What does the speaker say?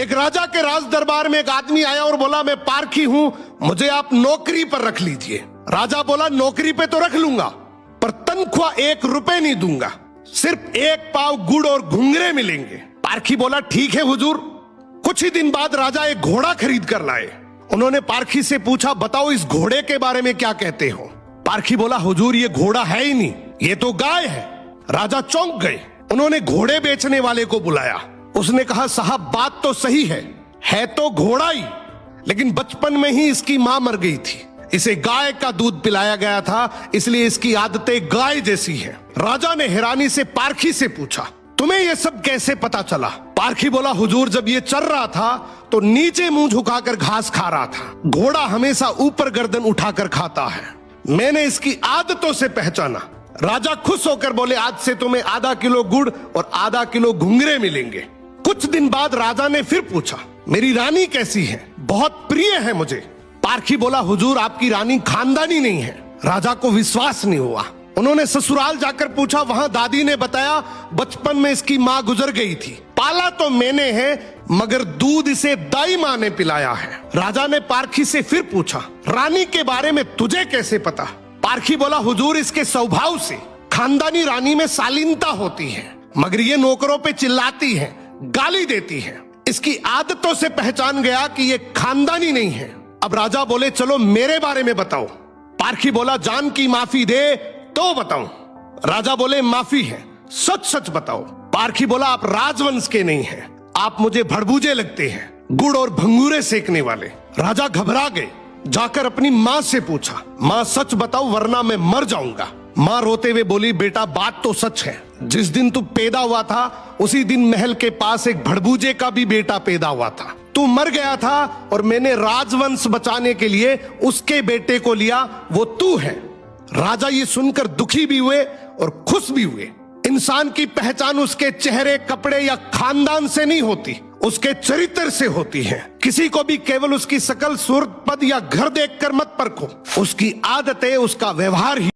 एक राजा के राज दरबार में एक आदमी आया और बोला, मैं पारखी हूं, मुझे आप नौकरी पर रख लीजिए। राजा बोला, नौकरी पे तो रख लूंगा, पर तनख्वाह 1 रुपए नहीं दूंगा, सिर्फ 1 पाव गुड़ और घुंघरे मिलेंगे। पारखी बोला, ठीक है हुजूर। कुछ ही दिन बाद राजा एक घोड़ा खरीद कर लाए। उन्होंने पारखी से पूछा, बताओ इस घोड़े के बारे में क्या कहते हो। पारखी बोला, हुजूर ये घोड़ा है ही नहीं, ये तो गाय है। राजा चौंक गए। उन्होंने घोड़े बेचने वाले को बुलाया। उसने कहा, साहब बात तो सही है तो घोड़ा ही, लेकिन बचपन में ही इसकी मां मर गई थी, इसे गाय का दूध पिलाया गया था, इसलिए इसकी आदतें गाय जैसी हैं। राजा ने हैरानी से पारखी से पूछा, तुम्हें यह सब कैसे पता चला। पारखी बोला, हुजूर जब ये चल रहा था तो नीचे मुंह झुकाकर घास खा रहा था, घोड़ा हमेशा ऊपर गर्दन उठाकर खाता है, मैंने इसकी आदतों से पहचाना। राजा खुश होकर बोले, आज से तुम्हें आधा किलो गुड़ और आधा किलो घुंघरे मिलेंगे। कुछ दिन बाद राजा ने फिर पूछा, मेरी रानी कैसी है, बहुत प्रिय है मुझे। पारखी बोला, हुजूर आपकी रानी खानदानी नहीं है। राजा को विश्वास नहीं हुआ। उन्होंने ससुराल जाकर पूछा, वहां दादी ने बताया, बचपन में इसकी मां गुजर गई थी, पाला तो मैंने है, मगर दूध इसे दाई मां ने पिलाया है। राजा ने पारखी से फिर पूछा, रानी के बारे में तुझे कैसे पता। पारखी बोला, हुजूर इसके स्वभाव से खानदानी रानी में शालीनता होती है, मगर ये नौकरों पे चिल्लाती है, गाली देती है, इसकी आदतों से पहचान गया कि ये खानदानी नहीं है। अब राजा बोले, चलो मेरे बारे में बताओ। पारखी बोला, जान की माफी दे तो बताऊं। राजा बोले, माफी है, सच सच बताओ। पारखी बोला, आप राजवंश के नहीं हैं, आप मुझे भड़बूजे लगते हैं, गुड़ और भंगूरे सेकने वाले। राजा घबरा गए। जाकर अपनी माँ से पूछा, माँ सच बताओ वरना मैं मर जाऊंगा। माँ रोते हुए बोली, बेटा बात तो सच है, जिस दिन तू पैदा हुआ था उसी दिन महल के पास एक भड़बूजे का भी बेटा पैदा हुआ था, तू मर गया था और मैंने राजवंश बचाने के लिए उसके बेटे को लिया, वो तू है। राजा ये सुनकर दुखी भी हुए और खुश भी हुए। इंसान की पहचान उसके चेहरे, कपड़े या खानदान से नहीं होती, उसके चरित्र से होती है। किसी को भी केवल उसकी शकल, सूरत, पद या घर देखकर मत परखो, उसकी आदतें, उसका व्यवहार ही